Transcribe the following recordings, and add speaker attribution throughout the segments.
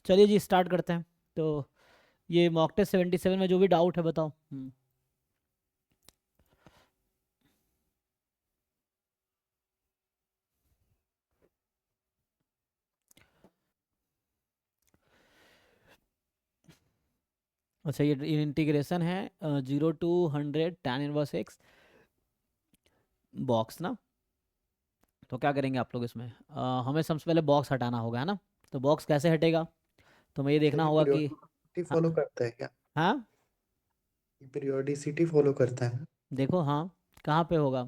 Speaker 1: चलिए जी स्टार्ट करते हैं। तो ये मॉक टेस्ट 77 में जो भी डाउट है बताओ। अच्छा ये इंटीग्रेशन है 0 to 100 tan inverse x box ना। तो क्या करेंगे आप लोग इसमें हमें सबसे पहले बॉक्स हटाना होगा है ना। तो बॉक्स कैसे हटेगा, तो हमें ये
Speaker 2: क्या
Speaker 1: देखना
Speaker 2: ये
Speaker 1: होगा कि
Speaker 2: पीरियोडिसिटी
Speaker 1: हाँ।
Speaker 2: फॉलो करता है क्या?
Speaker 1: हाँ
Speaker 2: ये पीरियोडिसिटी फॉलो करता है?
Speaker 1: देखो हाँ, कहाँ पे होगा।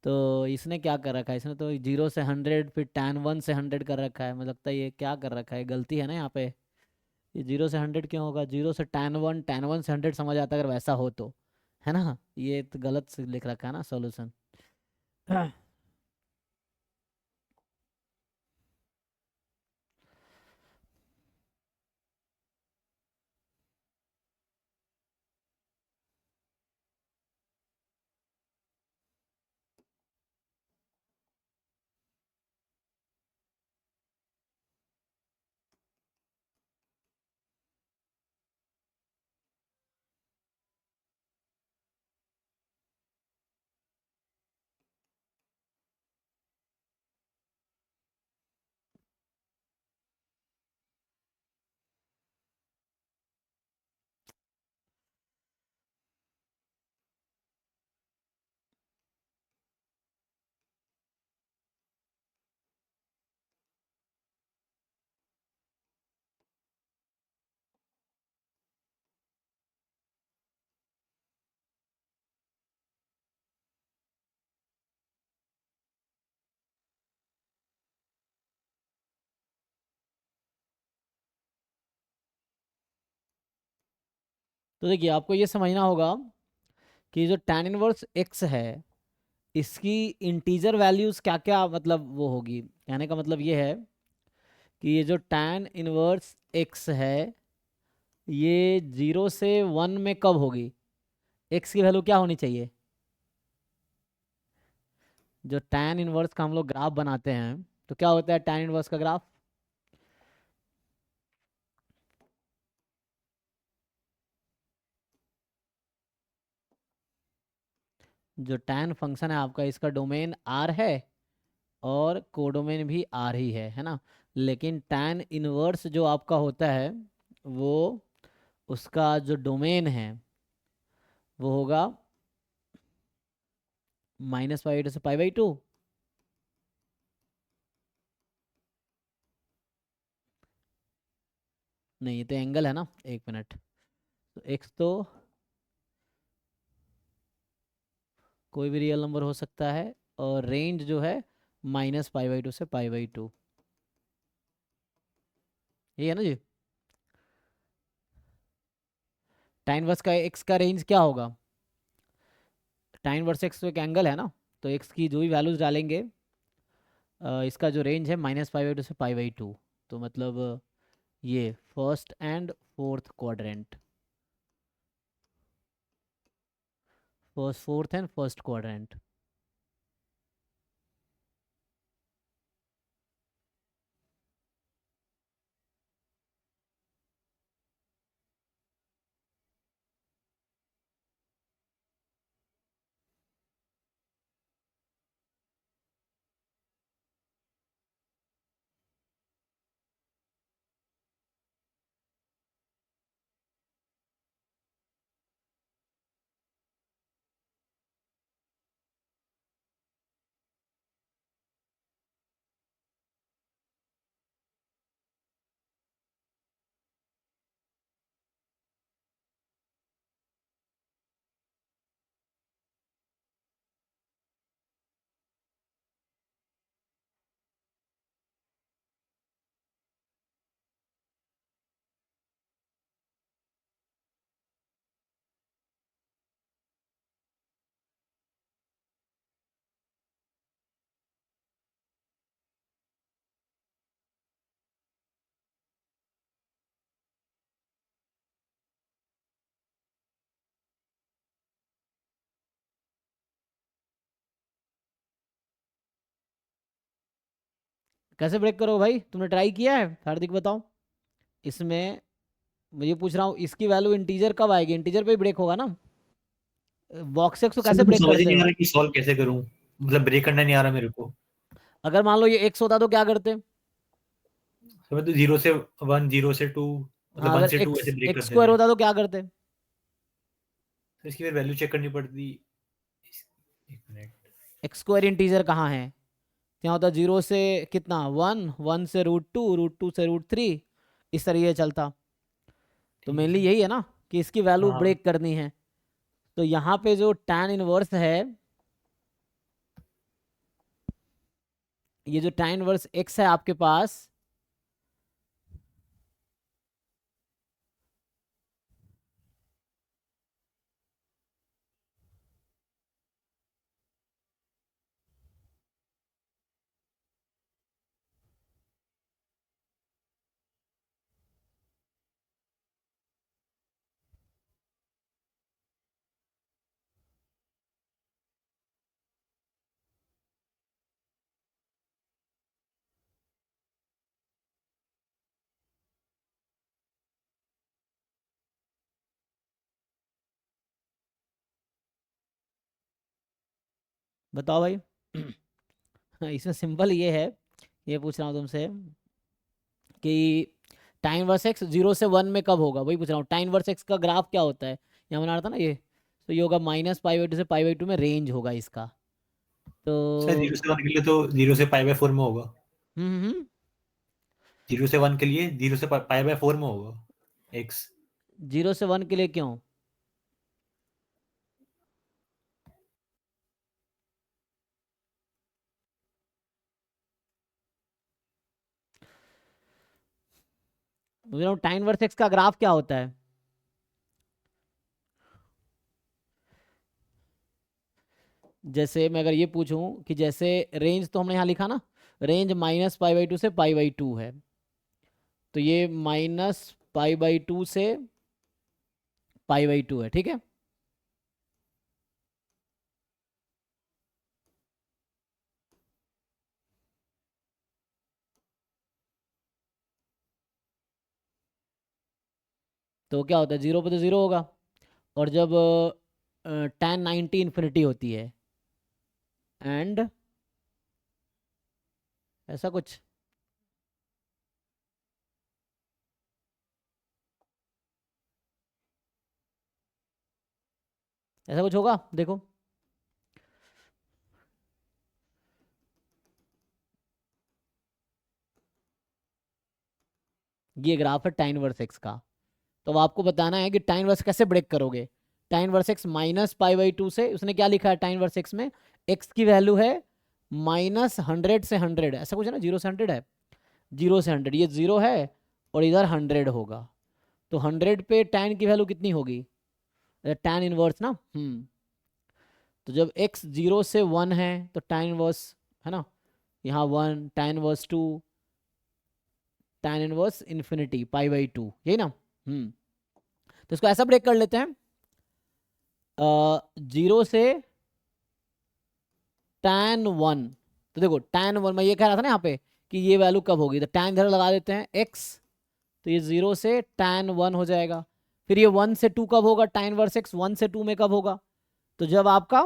Speaker 1: तो इसने क्या कर रखा है, इसने तो 0 से 100 फिर tan 1 से 100 कर रखा है। मुझे लगता है ये क्या कर रखा है, गलती है ना यहाँ पे। ये 0 से 100 क्यों होगा, 0 से tan 1 tan 1 से 100 समझ आता अगर वैसा हो तो, है ना। ये तो गलत से लिख रखा है ना सॉल्यूशन। तो देखिए आपको ये समझना होगा कि जो tan इनवर्स एक्स है इसकी इंटीजर वैल्यूज क्या क्या मतलब वो होगी। कहने का मतलब ये है कि ये जो tan इनवर्स एक्स है ये 0 से 1 में कब होगी, एक्स की वैल्यू क्या होनी चाहिए। जो tan इनवर्स का हम लोग ग्राफ बनाते हैं तो क्या होता है tan इनवर्स का ग्राफ। जो tan फंक्शन है आपका इसका डोमेन आर है और कोडोमेन भी आर ही है ना। लेकिन tan इनवर्स जो आपका होता है वो उसका जो डोमेन है वो होगा -π/2 से π/2। नहीं ये तो एंगल है ना, एक मिनट। तो एक्स तो कोई भी रियल नंबर हो सकता है और रेंज जो है -π/2 से π/2, ये है ना जी। tan इनवर्स का एक्स का रेंज क्या होगा, tan इनवर्स एक्स तो एक एंगल है ना। तो एक्स की जो भी वैल्यूज डालेंगे इसका जो रेंज है -π/2 से π/2। तो मतलब ये first and fourth quadrant, first fourth and first quadrant. कैसे ब्रेक करो भाई, तुमने ट्राई किया है हार्दिक, बताओ। इसमें मैं ये पूछ रहा हूँ, इसकी वैल्यू इंटीजर कब आएगी, इंटीजर पे ही ब्रेक होगा ना। बॉक्स एक्स को
Speaker 3: सर
Speaker 1: कैसे
Speaker 3: मुझे
Speaker 1: ब्रेक
Speaker 3: समझ ही
Speaker 1: करते
Speaker 3: नहीं आ
Speaker 1: हो।
Speaker 3: रहा कि सॉल्व कैसे करूं, मतलब ब्रेक करना नहीं आ रहा मेरे को।
Speaker 1: अगर मान लो ये एक्स होता तो क्या करते।
Speaker 3: सर तो 0 से 1, 0 से 2, मतलब
Speaker 1: हाँ,
Speaker 3: 1
Speaker 1: अगर
Speaker 3: से 2
Speaker 1: एक्स
Speaker 3: ऐसे ब्रेक
Speaker 1: एक्स
Speaker 3: करते
Speaker 1: स्क्वायर
Speaker 3: थे।
Speaker 1: होता तो क्या करते।
Speaker 3: तो इसकी फिर वैल्यू चेक करनी पड़ती। एक मिनट।
Speaker 1: एक्स स्क्वायर इंटीजर कहाँ है, क्या होता, 0 से कितना 1, 1 से √2, √2 से √3, इस तरीके से चलता। तो
Speaker 3: ठीक है
Speaker 1: मेनली
Speaker 3: सर।
Speaker 1: यही है ना कि इसकी वैल्यू
Speaker 3: हाँ।
Speaker 1: ब्रेक करनी है। तो यहाँ पे जो tan इनवर्स है, ये जो tan इनवर्स x है आपके पास, बताओ भाई। इसमें सिंपल ये है, ये पूछ रहा हूँ तुमसे कि tan इनवर्स x 0 से 1 में कब होगा, वही पूछ रहा हूँ। tan इनवर्स x का ग्राफ क्या होता है, यहाँ बना रहा था ना ये, तो ये होगा -π/2 से π/2 में रेंज होगा इसका।
Speaker 3: सर
Speaker 1: तो
Speaker 3: 0 से 1 के लिए तो 0 से π/4 में होगा।
Speaker 1: हम्म हम्म
Speaker 3: 0 से 1 के लिए 0 से π/4 में होगा एक्स।
Speaker 1: 0 से 1 के लिए क्यों। मुझे tan इनवर्स x का ग्राफ क्या होता है। जैसे मैं अगर ये पूछूं कि जैसे रेंज तो हमने यहाँ लिखा ना, रेंज -π/2 से π/2 है, तो ये -π/2 से π/2 है, ठीक है। तो क्या होता है, 0 पे तो 0 होगा, और जब tan 90 इन्फिनिटी होती है, एंड ऐसा कुछ, ऐसा कुछ होगा, देखो। ये ग्राफ है tan इनवर्स x का। तो अब आपको बताना है कि tan इनवर्स कैसे ब्रेक करोगे। tan इनवर्स x -π/2 से, उसने क्या लिखा है tan इनवर्स x में, x की वैल्यू है -100 से 100, ऐसा कुछ है ना, 0 से 100 है, 0 से 100, ये 0 है और इधर 100 होगा। तो 100 पे tan की वैल्यू कितनी होगी, tan इनवर्स ना। तो जब x 0 से 1 है तो tan इनवर्स है ना, यहाँ 1, tan inverse 2, tan inverse infinity π/2, यही ना। तो इसको ऐसा ब्रेक कर लेते हैं, 0 से tan 1। तो देखो tan 1, मैं ये कह रहा था ना यहाँ पे कि ये वैल्यू कब होगी, तो tan इधर लगा देते हैं x, तो ये 0 से tan 1 हो जाएगा। फिर ये 1 से 2 कब होगा, tan इनवर्स x 1 से 2 में कब होगा, तो जब आपका,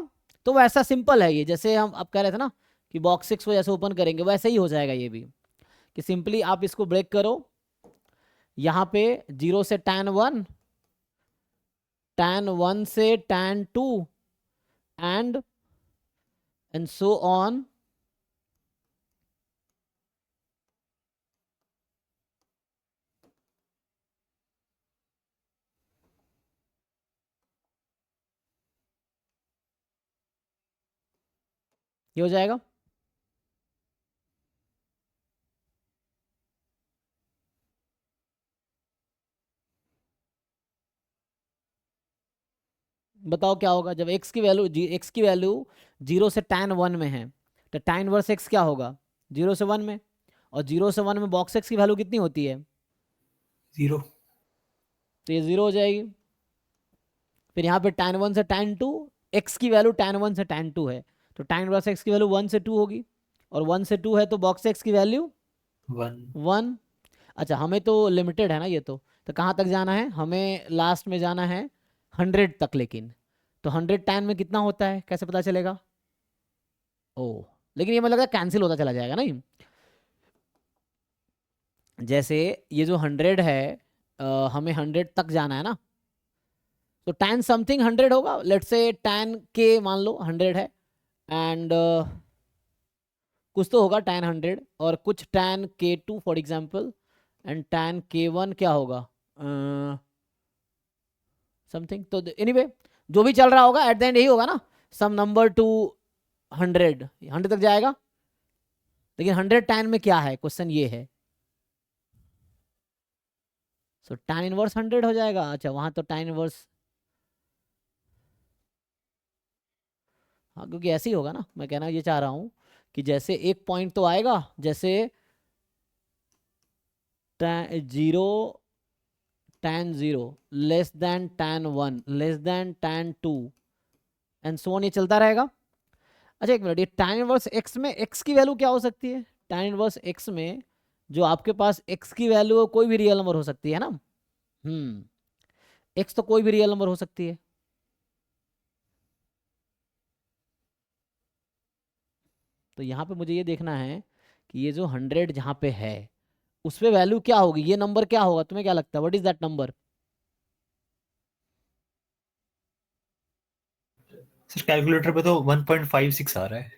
Speaker 1: तो वैसा सिंपल है ये, जैसे हम अब कह रहे थे ना कि बॉक्स 6 को जैसे ओपन करेंगे वैसे ही हो जाएगा ये भी, कि सिंपली आप इसको ब्रेक करो, यहाँ पे 0 से tan 1, tan 1 से tan 2, एंड सो ऑन, ये हो जाएगा। बताओ क्या होगा जब x की वैल्यू, x की वैल्यू 0 से tan 1 में है, तो tan इनवर्स x क्या होगा, 0 से 1 में, और 0 से 1 में बॉक्स x की वैल्यू कितनी होती है,
Speaker 3: 0।
Speaker 1: तो ये 0 हो जाएगी। फिर यहाँ पे tan 1 से tan 2, x की वैल्यू tan 1 से tan 2 है, तो tan इनवर्स x की वैल्यू 1 से 2 होगी, और 1 से 2 है तो बॉक्स x की वैल्यू
Speaker 3: 1
Speaker 1: 1। अच्छा हमें तो लिमिटेड है ना ये तो कहाँ तक जाना है, हमें लास्ट में जाना है 100 तक। लेकिन तो 100 10 में कितना होता है कैसे पता चलेगा? ओ लेकिन ये मतलब लगा कैंसिल होता चला जाएगा नहीं। जैसे ये जो 100 है हमें 100 तक जाना है ना, तो tan समथिंग 100 होगा। लेट्स से tan के मान लो 100 है, एंड कुछ तो होगा tan 100 और कुछ tan k2 for example, and tan k1 क्या होगा समथिंग। तो एनीवे जो भी चल रहा होगा एट द एंड यही होगा ना, सम नंबर टू 100 तक जाएगा। लेकिन 100 tan में क्या है, क्वेश्चन ये है। सो tan इनवर्स 100 हो जाएगा। अच्छा वहां तो tan इनवर्स, हाँ क्योंकि ऐसे ही होगा ना, मैं कहना ये चाह रहा हूँ कि जैसे एक पॉइंट तो आएगा, जैसे 0 tan 0 less than tan 1 less than tan 2 and so on, ये चलता रहेगा। अच्छा एक मिनट, ये tan इनवर्स x में x की वैल्यू क्या हो सकती है? tan इनवर्स x में जो आपके पास x की वैल्यू है कोई भी रियल नंबर हो सकती है ना। x तो कोई भी रियल नंबर हो सकती है। तो यहाँ पे मुझे ये देखना है कि ये जो 100 जहाँ पे है उस पे वैल्यू क्या होगी, ये नंबर क्या होगा, तुम्हें क्या लगता है what is that number?
Speaker 3: Sir calculator पे तो 1.56 आ रहा है।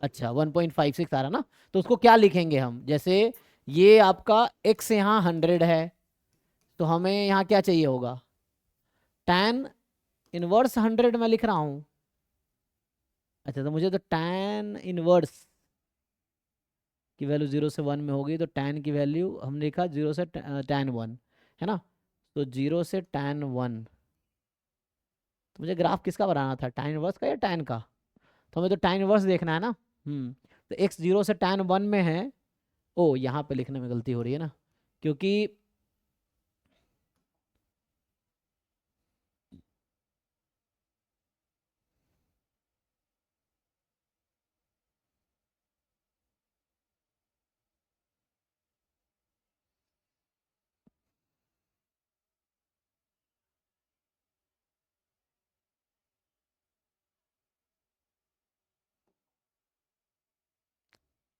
Speaker 1: अच्छा 1.56 आ रहा ना, तो उसको क्या लिखेंगे हम? जैसे ये आपका x यहाँ 100 है, तो हमें यहाँ क्या चाहिए होगा, tan इनवर्स 100 मैं लिख रहा हूँ। अच्छा तो मुझे तो tan इनवर्स की वैल्यू 0 से 1 में होगी, तो tan की वैल्यू हमने लिखा 0 से tan 1 है ना। तो 0 से tan 1, तो मुझे ग्राफ किसका बनाना था, tan इनवर्स का या tan का? तो हमें तो tan इनवर्स देखना है ना। तो x 0 से tan 1 में है। ओ यहाँ पे लिखने में गलती हो रही है ना, क्योंकि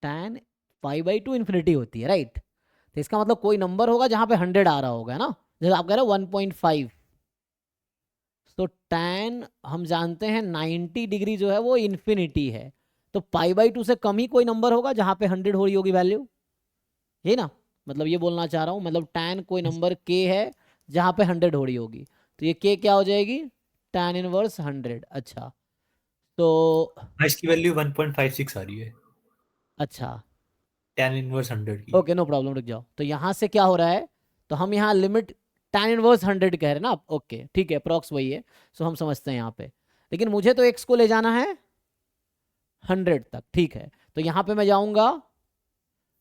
Speaker 1: tan 5/2 इन्फिनिटी होती है राइट। तो इसका मतलब कोई नंबर होगा जहां पे 100 आ रहा होगा, है ना। जैसे आप कह रहे हो 1.5, तो tan हम जानते हैं 90 डिग्री जो है वो इन्फिनिटी है। तो π/2 से कम ही कोई नंबर होगा जहां पे 100 हो रही होगी वैल्यू, यही ना। मतलब ये बोलना चाह रहा हूँ, मतलब tan कोई नंबर k है जहां पे 100 हो रही होगी, तो ये k क्या हो जाएगी, tan इनवर्स 100। अच्छा तो
Speaker 3: इसकी वैल्यू 1.56 आ रही है,
Speaker 1: अच्छा
Speaker 3: tan इनवर्स 100 की।
Speaker 1: ओके नो प्रॉब्लम, रुक जाओ। तो यहाँ से क्या हो रहा है, तो हम यहाँ लिमिट tan इनवर्स 100 कह रहे हैं ना। ओके ठीक है, अप्रॉक्स वही है। सो हम समझते हैं यहाँ पे, लेकिन मुझे तो x को ले जाना है 100 तक, ठीक है। तो यहाँ पे मैं जाऊंगा,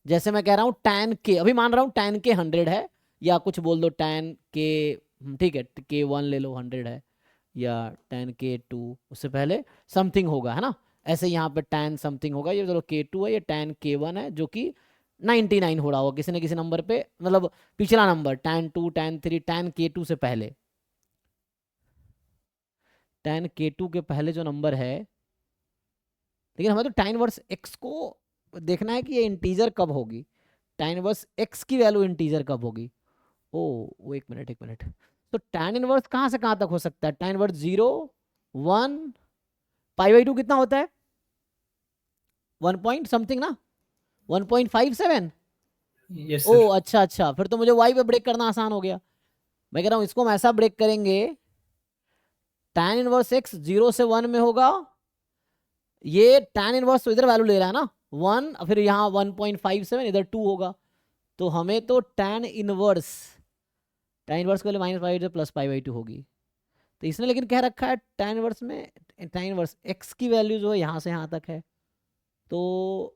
Speaker 1: जैसे मैं कह रहा हूँ tan के, अभी मान रहा हूँ tan के 100 है, या कुछ बोल दो tan के, ठीक है k1 ले लो 100 है, या tan k2 उससे पहले समथिंग होगा, है ना। ऐसे यहाँ पे tan समथिंग होगा, ये चलो k2 है, ये tan k1 है जो कि 99 हो रहा होगा किसी न किसी नंबर पे, मतलब पिछला number tan 2 tan 3 tan k2 से पहले, tan k2 के पहले जो नंबर है। लेकिन हमें तो tan वर्स x को देखना है कि ये इंटीजर कब होगी, tan वर्स x की वैल्यू इंटीजर कब होगी। ओ वो एक मिनट एक मिनट, तो tan इनवर्स कहाँ से कहाँ तक हो सकता है, tan इनवर्स 0 1 π/2 कितना होता है, 1 पॉइंट समथिंग ना, 1.57।
Speaker 3: यस
Speaker 1: ओ
Speaker 3: सर।
Speaker 1: अच्छा अच्छा, फिर तो मुझे y पे ब्रेक करना आसान हो गया। मैं कह रहा हूँ इसको हम ऐसा ब्रेक करेंगे, tan इनवर्स x 0 से 1 में होगा, ये tan इनवर्स तो इधर वैल्यू ले रहा है ना 1, फिर यहाँ 1.57 इधर 2 होगा। तो हमें तो tan इनवर्स को -π प्लस π/2 होगी। तो इसने लेकिन कह रखा है tan इनवर्स में, tan इनवर्स x की वैल्यू जो है यहाँ से यहाँ तक है, तो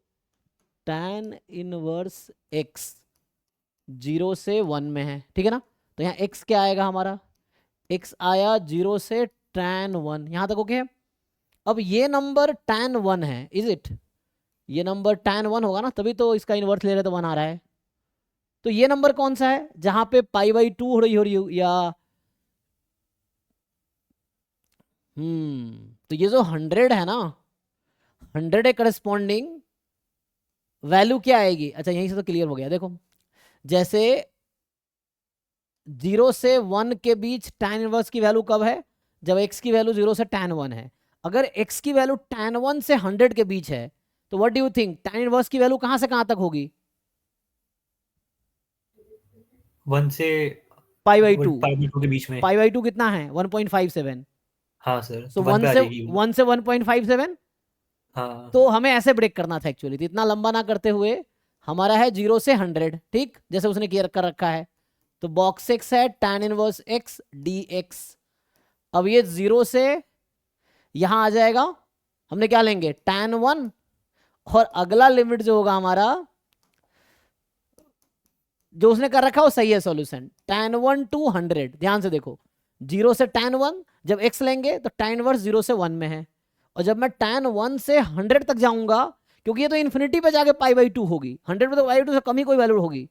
Speaker 1: tan इनवर्स x 0 से 1 में है, ठीक है ना। तो यहाँ x क्या आएगा हमारा, x आया 0 से tan 1, यहाँ तक ओके है। अब ये नंबर tan 1 है, इज इट, ये नंबर tan 1 होगा ना, तभी तो इसका इनवर्स ले रहे तो 1 आ रहा है। तो ये नंबर कौन सा है जहां पे π/2 हो रही हो या तो ये जो 100 है ना, 100 है करस्पॉन्डिंग वैल्यू क्या आएगी। अच्छा यहीं से तो क्लियर हो गया, देखो जैसे 0 से 1 के बीच tan इनवर्स की वैल्यू कब है, जब x की वैल्यू 0 से tan 1 है। अगर x की वैल्यू tan 1 से 100 के बीच है तो what do you think tan inverse की वैल्यू कहां से कहां तक होगी?
Speaker 3: 1 से
Speaker 1: π/2।
Speaker 3: π/2 के बीच में।
Speaker 1: π/2 कितना है 1.57।
Speaker 3: हाँ सर,
Speaker 1: सो
Speaker 3: तो 1 पे आ जाएगी वो।
Speaker 1: 1 से 1.57।
Speaker 3: हाँ
Speaker 1: तो हमें ऐसे ब्रेक करना था एक्चुअली, तो इतना लंबा ना करते हुए हमारा है 0 से 100, ठीक जैसे उसने क्लियर कर रखा है। तो बॉक्स एक्स है tan इनवर्स x dx। अब ये 0 से यहां आ जाएगा, हमने क्या लेंगे tan 1, और अगला लिमिट जो होगा हमारा जो उसने कर रखा है वो सही है सॉल्यूशन, tan 1 to 100। ध्यान से देखो 0 से tan 1 जब x लेंगे तो tan इनवर्स 0 से 1 में है, और जब मैं tan 1 से 100 तक जाऊंगा, क्योंकि ये तो इन्फिनिटी पे जाके π/2 होगी, 100 पे तो π/2 से कम ही कोई वैल्यू होगी।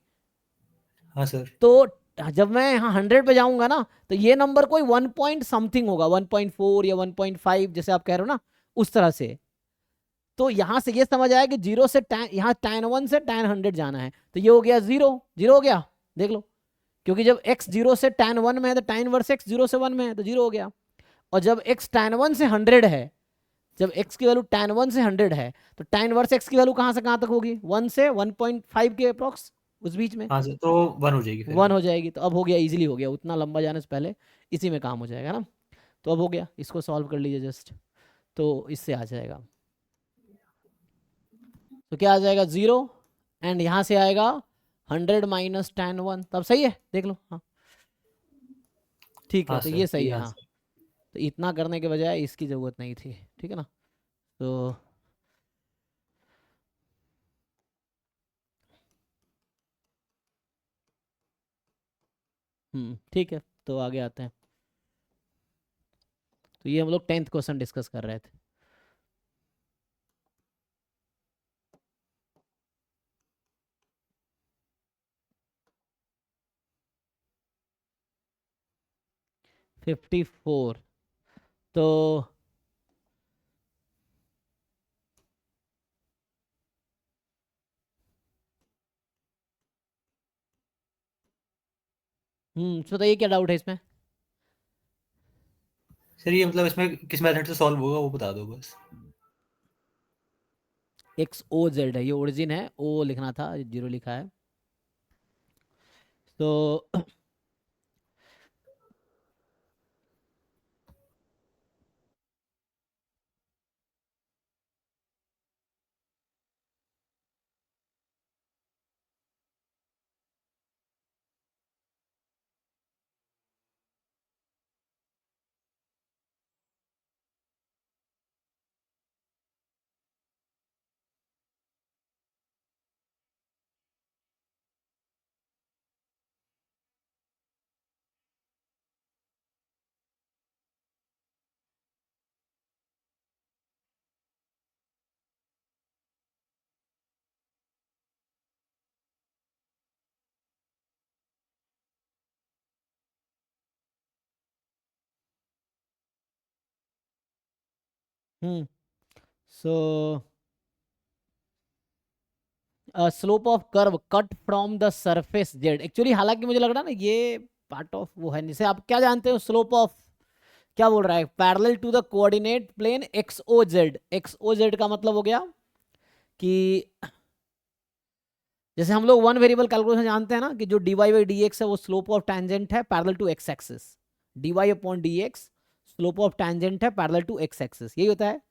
Speaker 3: हाँ सर।
Speaker 1: तो जब मैं यहाँ 100 पे जाऊंगा ना तो ये नंबर कोई 1 पॉइंट समथिंग होगा, 1.4 या 1.5 जैसे आप कह रहे हो ना उस तरह से। तो यहां से ये समझ आया कि 0 से यहाँ tan 1 से tan 100 जाना है, तो ये हो गया 0 0 हो गया, देख लो क्योंकि जब x 0 से tan 1 में है तो tan इनवर्स x 0 से 1 में है तो 0 हो गया। और जब x tan 1 से 100 है, जब x की वैल्यू tan 1 से 100 है तो tan इनवर्स x की वैल्यू कहां से कहां तक होगी 1 से 1.5 के अप्रोक्स, उस बीच में
Speaker 3: हाँ सर, तो 1 हो जाएगी फिर
Speaker 1: 1
Speaker 3: वो।
Speaker 1: हो जाएगी। तो अब हो गया, इजीली हो गया, उतना लंबा जाने से पहले इसी में काम हो जाएगा ना। तो अब हो गया, इसको सॉल्व कर लीजिए जस्ट, तो इससे आ जाएगा। तो क्या आ जाएगा 0, एंड यहाँ से आएगा 100 माइनस tan 1, तब सही है देख लो। हाँ ठीक है,
Speaker 3: हाँ
Speaker 1: तो
Speaker 3: सर,
Speaker 1: ये सही
Speaker 3: ये
Speaker 1: है। हाँ
Speaker 3: आंसर।
Speaker 1: तो इतना करने के बजाय इसकी ज़रूरत नहीं थी, ठीक है ना। तो ठीक है, तो आगे आते हैं। तो ये हम लोग 10th क्वेश्चन डिस्कस कर रहे थे। $54, तो बताइए क्या डाउट है इसमें।
Speaker 3: सर ये मतलब इसमें किस मेथड से सॉल्व होगा वो बता दो बस।
Speaker 1: XOZ है, ये ओरिजिन है, ओ लिखना था, 0 लिखा है। तो सो slope of curve cut from the surface Z, actually हालांकि मुझे लग रहा है ना ये पार्ट ऑफ वो है, जैसे आप क्या जानते हो स्लोप ऑफ क्या बोल रहा है, parallel to the coordinate plane XOZ। XOZ का मतलब हो गया कि जैसे हम लोग वन वेरिएबल कैलकुलेशन जानते हैं ना कि जो dy/dx है वो स्लोप ऑफ टैंजेंट है parallel to x axis, dy/dx slope of tangent है पैरेलल टू x एक्सिस, यही होता है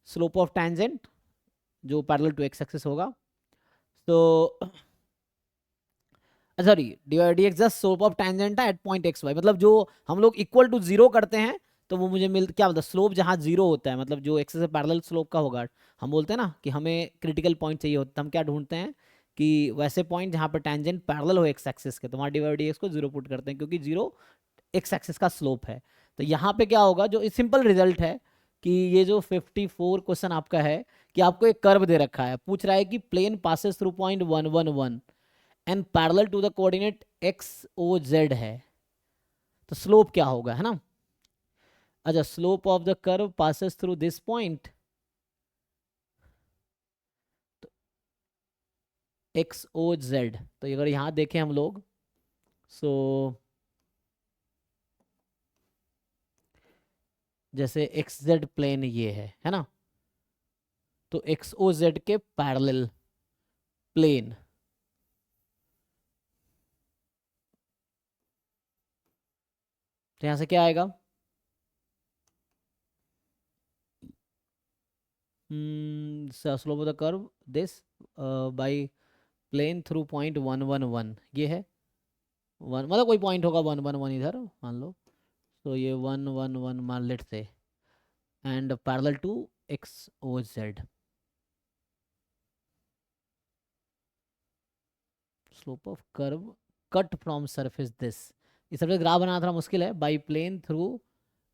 Speaker 1: स्लोप ऑफ टैंजेंट जो पैरेलल टू x एक्सिस होगा। तो sorry dy/dx just slope of tangent है एट पॉइंट xy, मतलब जो हम लोग इक्वल टू 0 करते हैं तो वो मुझे मिल क्या मतलब स्लोप जहाँ 0 होता है, मतलब जो एक्सिस से पैरेलल स्लोप का होगा। हम बोलते हैं ना कि हमें क्रिटिकल पॉइंट चाहिए होता है, हम क्या ढूंढते हैं कि वैसे पॉइंट जहाँ पर टैंजेंट पैरेलल हो एक्स एक्सिस के, तो वहाँ dy/dx को 0 पुट करते हैं क्योंकि 0 एक्स एक्सिस का स्लोप है। तो यहाँ पे क्या होगा, जो सिंपल रिजल्ट है कि ये जो 54 क्वेश्चन आपका है कि आपको एक कर्व दे रखा है, पूछ रहा है कि plane passes through point 1 1 1 and parallel to the coordinate X O Z है, तो स्लोप क्या होगा, है ना। अच्छा, slope of the curve passes through this point, X O Z, तो अगर यहाँ देखें हम लोग, सो जैसे एक्स जेड प्लेन ये है ना, तो एक्स ओ जेड के पैरेलल प्लेन, तो यहाँ से क्या आएगा, slope of the curve this by plane through point 1 1 1, ये है वन, मतलब कोई पॉइंट होगा 1 1 1 इधर मान लो, तो ये 1 1 1 मान लेट से, and parallel to X O Z, slope of curve cut from surface this, इस सरफेस ग्राफ बनाना थोड़ा मुश्किल है, by plane through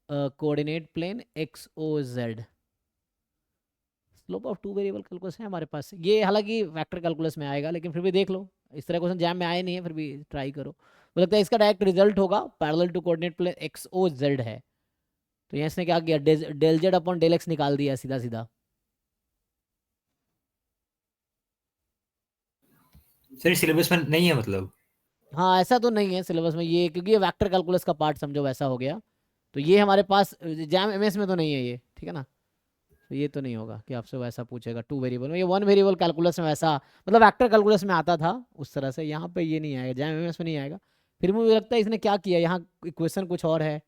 Speaker 1: coordinate plane X O Z, slope of two variable calculus है हमारे पास, ये हालांकि वेक्टर कैलकुलस में आएगा, लेकिन फिर भी देख लो, इस तरह क्वेश्चन जैम में आए नहीं है, फिर भी ट्राई करो। मुझे लगता है इसका डायरेक्ट रिजल्ट होगा parallel to coordinate plane X O Z है, तो यहाँ इसने क्या किया, del Z upon del X निकाल दिया सीधा सीधा।
Speaker 3: सर सिलेबस में नहीं है मतलब?
Speaker 1: हाँ, ऐसा तो नहीं है सिलेबस में ये, क्योंकि ये वेक्टर कैलकुलस का पार्ट समझो वैसा हो गया, तो ये हमारे पास जैम एमएस में तो नहीं है ये, ठीक है ना, तो ये तो नहीं होगा कि आपसे वैसा पूछेगा टू वेरिएबल में, ये वन वेरिएबल कैलकुलस में वैसा, मतलब वेक्टर कैलकुलस में आता था उस तरह से, यहाँ पे ये नहीं आएगा, जैम एमएस में नहीं आएगा। फिर मुझे लगता है इसने क्या किया, यहाँ इक्वेशन कुछ और है,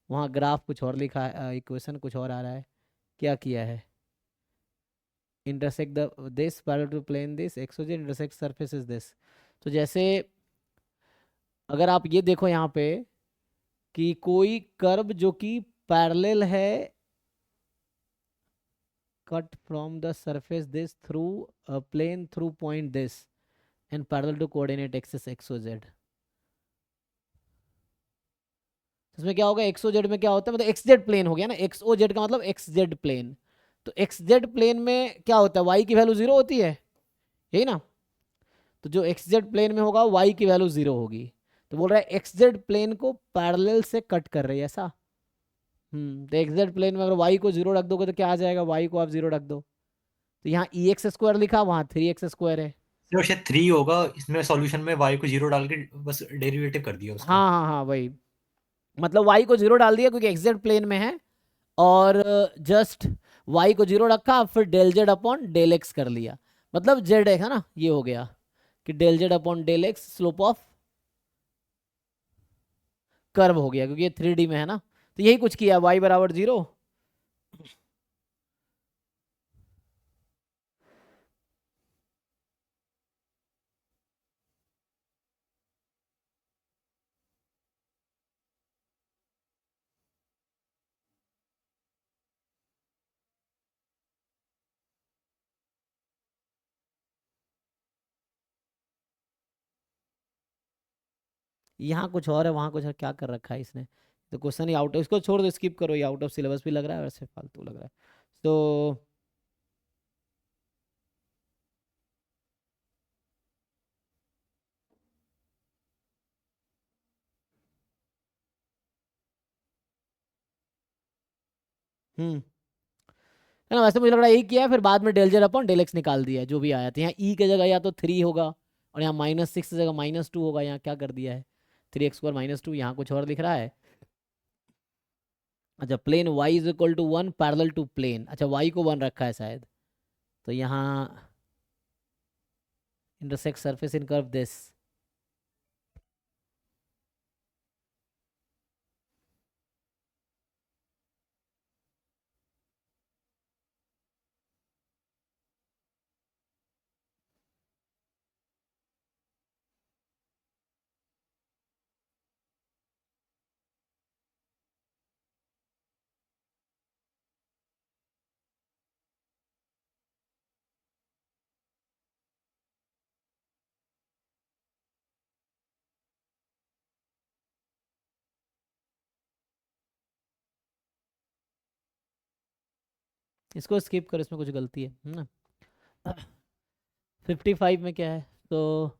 Speaker 1: वहाँ ग्राफ कुछ और लिखा है, इक्वेशन कुछ और आ रहा है, क्या किया है, intersect the this parallel to plane this X O Z intersect surface is this, तो जैसे अगर आप ये देखो यहाँ पे कि कोई कर्व जो कि पैरेलल है, cut from the surface this through plane through point this and parallel to coordinate axis X O Z, इसमें क्या होगा, एक्स ओ जेड में क्या होता है, मतलब एक्स जेड प्लेन हो गया ना, एक्स ओ जेड का मतलब एक्स जेड प्लेन, तो एक्स जेड प्लेन में क्या होता है, वाई की वैल्यू जीरो होती है, यही ना, तो जो एक्स जेड प्लेन में होगा वाई की वैल्यू जीरो होगी, तो बोल रहा है एक्स जेड प्लेन को पैरेलल से कट कर रही है ऐसा। तो एक्स जेड प्लेन में अगर वाई को जीरो रख दोगे तो क्या आ जाएगा, वाई को आप जीरो रख दो, तो यहाँ ई एक्स स्क्वायर लिखा, वहाँ 3x² है।
Speaker 3: सर शायद 3 होगा, इसमें सॉल्यूशन में y को 0 डाल के बस डेरिवेटिव कर दिया उसका।
Speaker 1: हाँ हाँ हाँ, वही, मतलब वाई को जीरो डाल दिया क्योंकि एक्स जेड प्लेन में है, और जस्ट वाई को जीरो रखा, फिर del Z upon del X कर लिया, मतलब जेड है ना, ये हो गया कि del Z upon del X slope of curve हो गया, क्योंकि ये 3D में है ना, तो यही कुछ किया, वाई बराबर जीरो, यहाँ कुछ और है, वहाँ कुछ है, क्या कर रखा है इसने, तो क्वेश्चन ही आउट, इसको छोड़ दो, स्किप करो, ये आउट ऑफ सिलेबस भी लग रहा है, वैसे फालतू लग रहा है, तो है ना, वैसे मुझे लग रहा है यही किया है, फिर बाद में del Z upon del X निकाल दिया है, जो भी आया था, यहाँ ई की जगह या तो 3 होगा, और यहाँ -6 की जगह -2 होगा, यहाँ क्या कर दिया है, 3x² -2, यहाँ कुछ और लिख रहा है। अच्छा, plane y is equal to 1 parallel to plane, अच्छा y को 1 रखा है शायद, तो यहाँ intersect surface in curve this, इसको स्किप करो, इसमें कुछ गलती है ना। 55 में क्या है, तो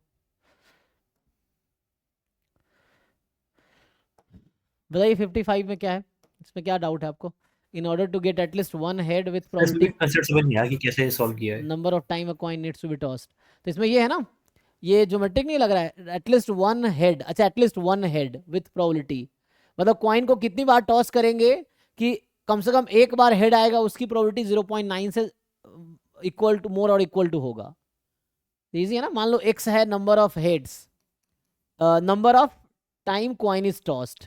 Speaker 1: बताइए 55 में क्या है, इसमें क्या डाउट है आपको? In order to get at least one head with
Speaker 3: sir इसमें
Speaker 1: प्रोबेबिलिटी
Speaker 3: कंसेप्ट समझ नहीं आया कि कैसे सॉल्व किया है।
Speaker 1: Number of time a coin needs to be tossed, तो इसमें ये है ना, ये ज्योमेट्रिक नहीं लग रहा है, एटलीस्ट वन हेड, अच्छा at least one head with probability, मतलब कॉइन को कितनी बार टॉस करेंगे कि कम से कम एक बार हेड आएगा, उसकी प्रोबेबिलिटी 0.9 से इक्वल टू मोर और इक्वल टू होगा। इजी है ना। मान लो x है number of heads, number of time coin is tossed,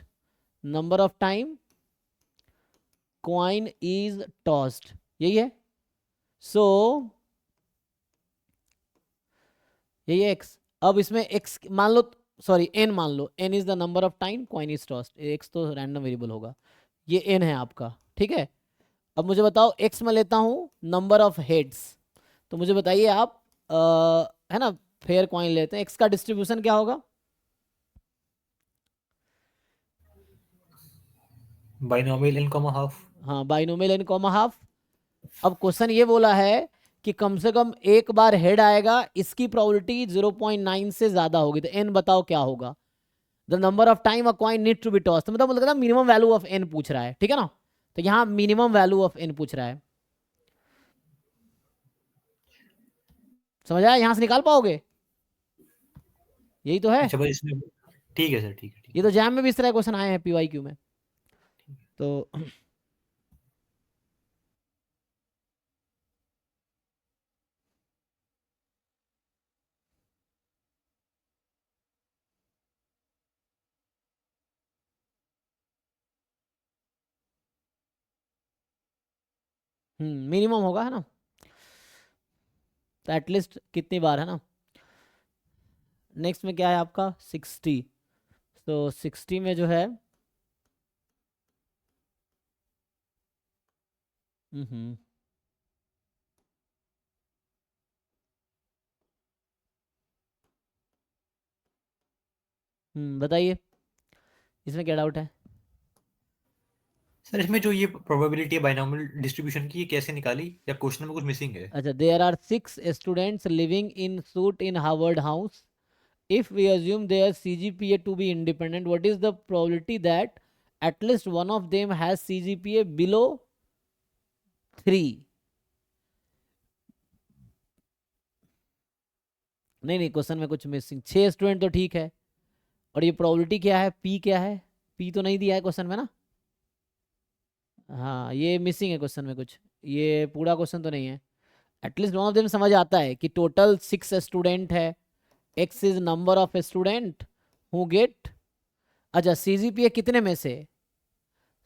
Speaker 1: number of time coin is tossed, यही है। सो यही है x। अब इसमें x मान लो, सॉरी n मान लो, n is the number of time coin is tossed, x तो रैंडम वेरिएबल होगा, ये n है आपका, ठीक है। अब मुझे बताओ x में लेता हूं नंबर ऑफ हेड्स, तो मुझे बताइए आप, है ना, फेयर कॉइन लेते हैं, x का डिस्ट्रीब्यूशन क्या होगा?
Speaker 3: Binomial n comma half.
Speaker 1: हाँ, बाइनोमियल n कॉमा हाफ। अब क्वेश्चन ये बोला है कि कम से कम एक बार हेड आएगा, इसकी प्रोबेबिलिटी 0.9 से ज्यादा होगी, तो n बताओ क्या होगा? The number of time a coin need to be toss, तो मतलब लगता है मिनिमम वैल्यू ऑफ n पूछ रहा है, ठीक है ना, तो यहाँ मिनिमम वैल्यू ऑफ n पूछ रहा है। समझ आया? यहाँ से निकाल पाओगे? यही तो है।
Speaker 3: अच्छा बस इसमें, ठीक है सर, ठीक है, ठीक
Speaker 1: ये
Speaker 3: है।
Speaker 1: तो जैम में भी इस तरह क्वेश्चन आए हैं PYQ में, तो मिनिमम होगा, है ना, तो एटलीस्ट कितनी बार, है ना। नेक्स्ट में क्या है आपका 60, तो 60 में जो है, हम्म बताइए इसमें क्या डाउट है?
Speaker 3: सर इसमें जो ये प्रोबेबिलिटी है बाइनोमियल डिस्ट्रीब्यूशन की, ये कैसे निकाली, या क्वेश्चन में कुछ मिसिंग है?
Speaker 1: अच्छा, there are 6 students living in suite in Harvard house, if we assume their CGPA to be independent, what is the probability that at least one of them has CGPA below 3? नहीं नहीं, question में कुछ missing, 6 student तो ठीक है, और ये probability क्या है, P क्या है? P तो नहीं दिया है क्वेश्चन में ना, हाँ ये मिसिंग है क्वेश्चन में कुछ, ये पूरा क्वेश्चन तो नहीं है। एटलीस्ट वन ऑफ देम समझ आता है कि टोटल 6 स्टूडेंट है, x is number of student who get, अच्छा CGPA कितने में से,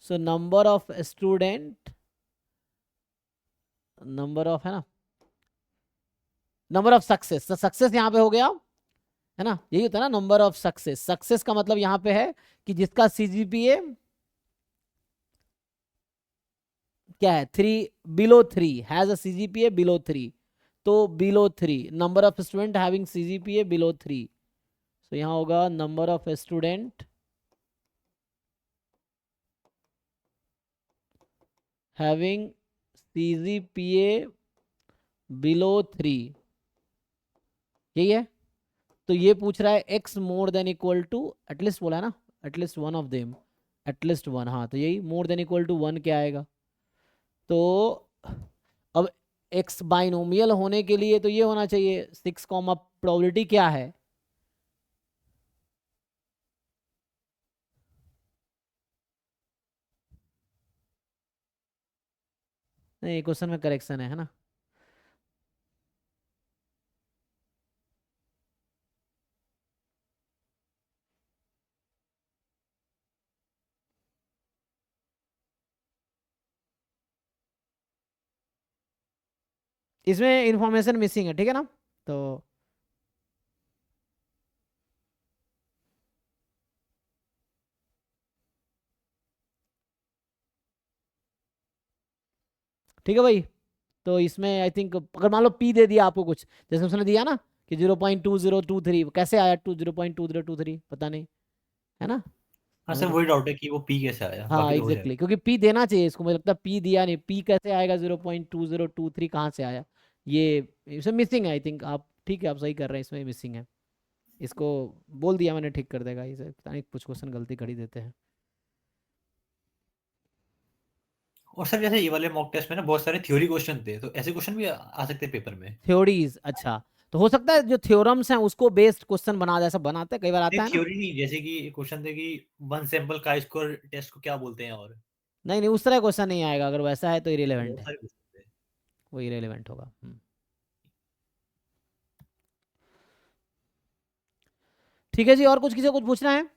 Speaker 1: so number of student, number of, है ना, नंबर ऑफ सक्सेस, तो सक्सेस यहाँ पे हो गया, है ना, यही होता है ना नंबर ऑफ सक्सेस, सक्सेस का मतलब यहाँ पे है कि जिसका CGPA क्या है, 3, below 3, has a CGPA below 3, तो below 3, number of student having CGPA below 3, तो यहाँ होगा number of student having CGPA below 3, यही है। तो ये पूछ रहा है x more than equal to, at least बोला है ना, at least one of them, at least one, हाँ तो यही मोर देन इक्वल टू 1 क्या आएगा, तो अब x बाइनोमियल होने के लिए तो ये होना चाहिए 6 कॉमा प्रोबेबिलिटी क्या है, नहीं क्वेश्चन में करेक्शन है ना, इसमें इंफॉर्मेशन मिसिंग है, ठीक है ना, तो ठीक है भाई। तो इसमें आई थिंक अगर मान लो P दे दिया आपको कुछ, जैसे उसने दिया ना कि 0.2023, कैसे आया 0.2023 पता नहीं, है ना,
Speaker 3: हाँ
Speaker 1: हमें
Speaker 3: सर
Speaker 1: तो,
Speaker 3: वही डाउट है कि वो पी कैसे आया,
Speaker 1: हाँ
Speaker 3: बाकी तो हो
Speaker 1: एग्जैक्टली
Speaker 3: जाएगा।
Speaker 1: क्योंकि P देना चाहिए इसको, मुझे लगता है P दिया नहीं, P कैसे आएगा 0.2023 कहाँ से आया, ये इसमें मिसिंग है आई थिंक, आप ठीक है आप सही कर रहे हैं, इसमें मिसिंग है, इसको बोल दिया मैंने, ठीक कर देगा इसे, पता नहीं कुछ क्वेश्चन गलती कर ही देते हैं।
Speaker 3: और सर जैसे ये वाले मॉक टेस्ट में ना बहुत सारे थ्योरी क्वेश्चन थे, तो ऐसे क्वेश्चन भी आ सकते हैं पेपर में?
Speaker 1: थ्योरीज, अच्छा, तो हो सकता है जो थ्योरम्स हैं उसको बेस्ड क्वेश्चन बना, जैसा बनाते हैं कई बार
Speaker 3: नहीं
Speaker 1: आता है ना।
Speaker 3: थ्योरी नहीं, जैसे कि क्वेश्चन थे कि वन सैंपल का स्कोर टेस्ट को क्या बोलते हैं, और
Speaker 1: नहीं नहीं, उस तरह क्वेश्चन नहीं आएगा, अगर वैसा है तो इरेलीवेंट
Speaker 3: बहुत
Speaker 1: है,
Speaker 3: सारे क्वेश्चन थे।
Speaker 1: वो इरेलीवेंट होगा। ठीक है जी, और कुछ किसी को कुछ पूछना है?